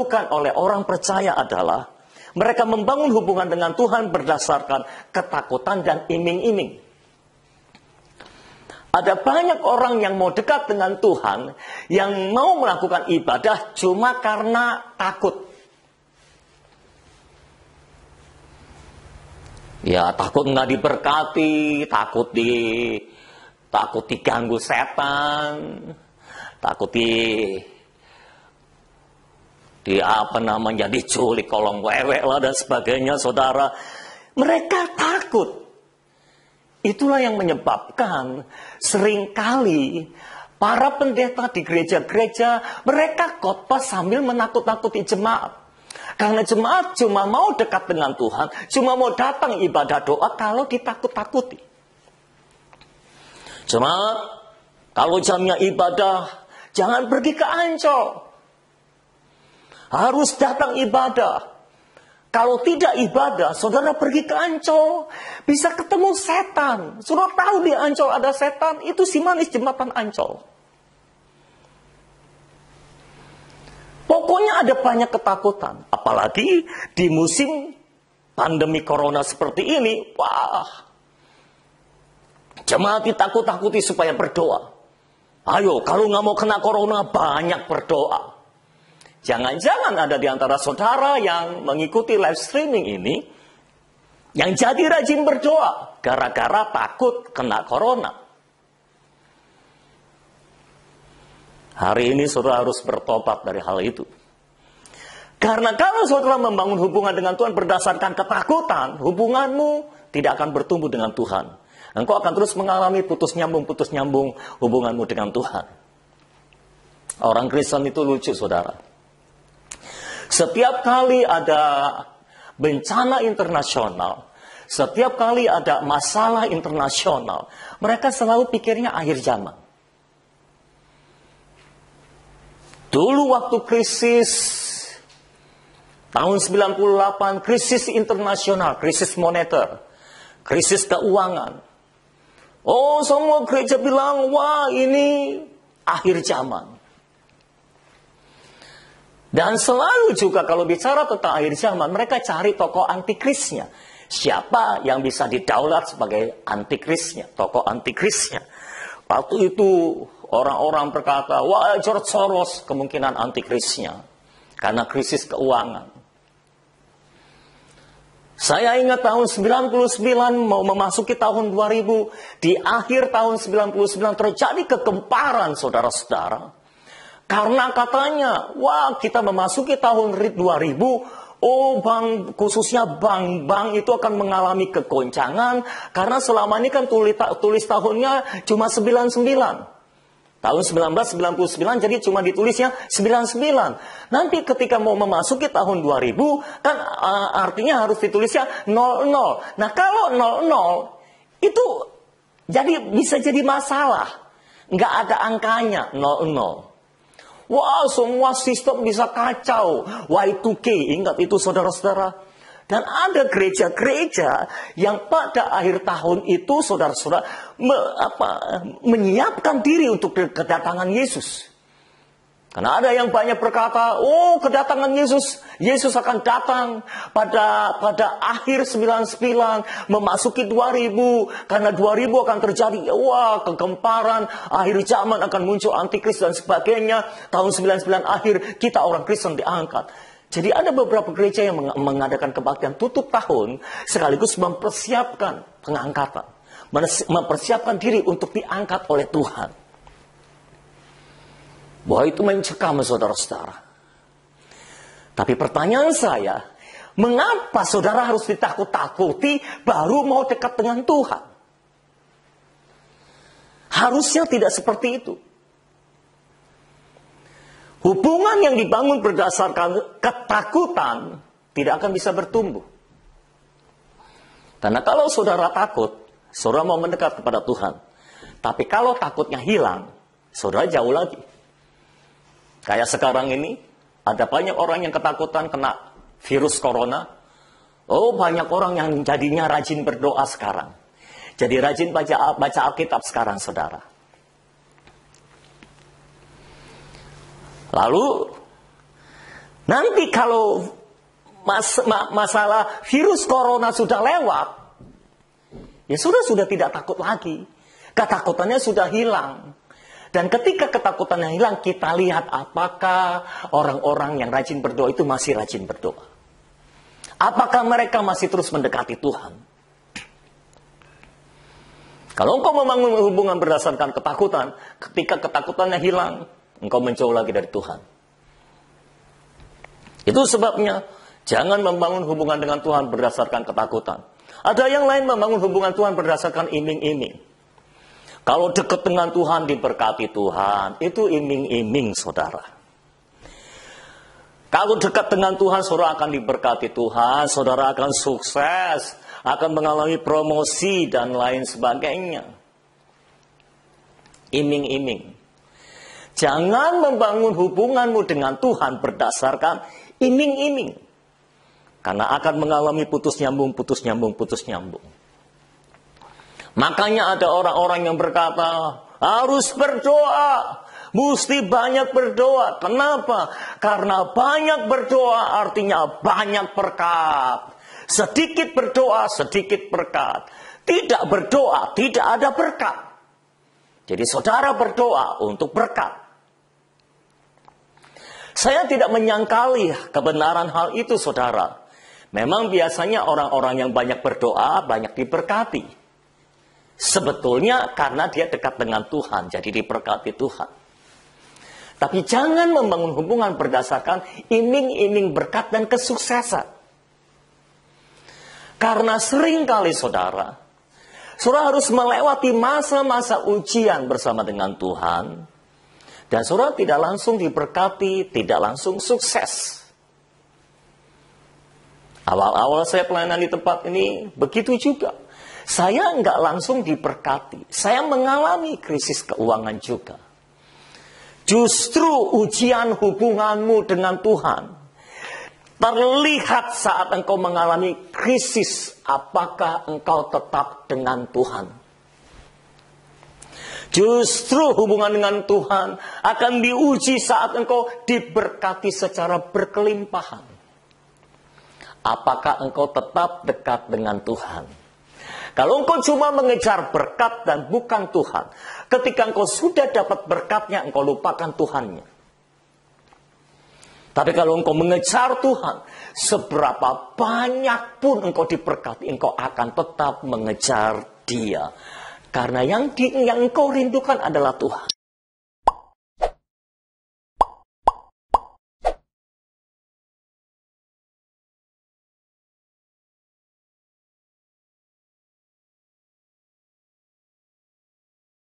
dilakukan oleh orang percaya adalah mereka membangun hubungan dengan Tuhan berdasarkan ketakutan dan iming-iming. Ada banyak orang yang mau dekat dengan Tuhan, yang mau melakukan ibadah cuma karena takut. Ya, takut nggak diberkati, takut diganggu setan, takut diculik kolong wewek lah dan sebagainya, saudara. Mereka takut. Itulah yang menyebabkan seringkali para pendeta di gereja-gereja mereka khotbah sambil menakut-nakuti jemaat. Karena jemaat cuma mau dekat dengan Tuhan, cuma mau datang ibadah doa kalau ditakut-takuti. Jemaat, kalau jamnya ibadah, jangan pergi ke Ancol. Harus datang ibadah. Kalau tidak ibadah, saudara pergi ke Ancol, bisa ketemu setan. Saudara tahu di Ancol ada setan, itu si manis jembatan Ancol. Pokoknya ada banyak ketakutan. Apalagi di musim pandemi corona seperti ini. Wah, jemaat ditakut-takuti supaya berdoa. Ayo, kalau nggak mau kena corona, banyak berdoa. Jangan-jangan ada di antara saudara yang mengikuti live streaming ini, yang jadi rajin berdoa, gara-gara takut kena corona. Hari ini saudara harus bertobat dari hal itu. Karena kalau saudara membangun hubungan dengan Tuhan berdasarkan ketakutan, hubunganmu tidak akan bertumbuh dengan Tuhan. Engkau akan terus mengalami putus nyambung hubunganmu dengan Tuhan. Orang Kristen itu lucu, saudara. Setiap kali ada bencana internasional, setiap kali ada masalah internasional, mereka selalu pikirnya akhir zaman. Dulu waktu krisis tahun 98, krisis internasional, krisis moneter, krisis keuangan. Oh, semua gereja bilang, wah ini akhir zaman. Dan selalu juga kalau bicara tentang akhir zaman, mereka cari tokoh antikrisnya. Siapa yang bisa didaulat sebagai antikrisnya, tokoh antikrisnya. Waktu itu orang-orang berkata, wah George Soros kemungkinan antikrisnya. Karena krisis keuangan. Saya ingat tahun 99 mau memasuki tahun 2000. Di akhir tahun 99 terjadi kegemparan saudara-saudara. Karena katanya, wah kita memasuki tahun 2000. Oh khususnya bank itu akan mengalami kegoncangan. Karena selama ini kan tulis tahunnya cuma 99. Tahun 1999 jadi cuma ditulisnya 99. Nanti ketika mau memasuki tahun 2000 kan artinya harus ditulisnya 00. Nah kalau 00 itu bisa jadi masalah. Nggak ada angkanya 00. Wah semua sistem bisa kacau. Y2K ingat itu saudara-saudara. Dan ada gereja-gereja yang pada akhir tahun itu saudara-saudara menyiapkan diri untuk kedatangan Yesus. Karena ada yang banyak berkata, oh kedatangan Yesus akan datang pada akhir 99 memasuki 2000. Karena 2000 akan terjadi, wah kegemparan, akhir zaman akan muncul antikris dan sebagainya. Tahun 99 akhir kita orang Kristen diangkat. Jadi ada beberapa gereja yang mengadakan kebaktian tutup tahun sekaligus mempersiapkan pengangkatan. Mempersiapkan diri untuk diangkat oleh Tuhan. Bahwa itu mencekam saudara-saudara. Tapi pertanyaan saya, mengapa saudara harus ditakut-takuti baru mau dekat dengan Tuhan? Harusnya tidak seperti itu. Hubungan yang dibangun berdasarkan ketakutan tidak akan bisa bertumbuh. Karena kalau saudara takut, saudara mau mendekat kepada Tuhan. Tapi kalau takutnya hilang, saudara jauh lagi. Kayak sekarang ini, ada banyak orang yang ketakutan kena virus corona. Oh, banyak orang yang jadinya rajin berdoa sekarang. Jadi rajin baca Alkitab sekarang, saudara. Lalu, Nanti kalau masalah virus corona sudah lewat, ya sudah tidak takut lagi. Ketakutannya sudah hilang. Dan ketika ketakutannya hilang, kita lihat apakah orang-orang yang rajin berdoa itu masih rajin berdoa. Apakah mereka masih terus mendekati Tuhan? Kalau engkau membangun hubungan berdasarkan ketakutan, ketika ketakutannya hilang, engkau menjauh lagi dari Tuhan. Itu sebabnya, jangan membangun hubungan dengan Tuhan berdasarkan ketakutan. Ada yang lain membangun hubungan Tuhan berdasarkan iming-iming. Kalau dekat dengan Tuhan, diberkati Tuhan, itu iming-iming, saudara. Kalau dekat dengan Tuhan, saudara akan diberkati Tuhan, saudara akan sukses, akan mengalami promosi dan lain sebagainya. Iming-iming. Jangan membangun hubunganmu dengan Tuhan berdasarkan iming-iming. Karena akan mengalami putus nyambung. Makanya ada orang-orang yang berkata, harus berdoa. Mesti banyak berdoa. Kenapa? Karena banyak berdoa artinya banyak berkat. Sedikit berdoa, sedikit berkat. Tidak berdoa, tidak ada berkat. Jadi saudara berdoa untuk berkat. Saya tidak menyangkali kebenaran hal itu, saudara. Memang biasanya orang-orang yang banyak berdoa, banyak diberkati. Sebetulnya karena dia dekat dengan Tuhan, jadi diberkati Tuhan. Tapi jangan membangun hubungan berdasarkan iming-iming berkat dan kesuksesan. Karena seringkali saudara harus melewati masa-masa ujian bersama dengan Tuhan. Dan saudara tidak langsung diberkati, tidak langsung sukses. Awal-awal saya pelayanan di tempat ini, begitu juga. Saya nggak langsung diberkati. Saya mengalami krisis keuangan juga. Justru ujian hubunganmu dengan Tuhan terlihat saat engkau mengalami krisis, apakah engkau tetap dengan Tuhan. Justru hubungan dengan Tuhan akan diuji saat engkau diberkati secara berkelimpahan. Apakah engkau tetap dekat dengan Tuhan? Kalau engkau cuma mengejar berkat dan bukan Tuhan, ketika engkau sudah dapat berkatnya, engkau lupakan Tuhannya. Tapi kalau engkau mengejar Tuhan, seberapa banyak pun engkau diberkati, engkau akan tetap mengejar Dia. Karena yang engkau rindukan adalah Tuhan.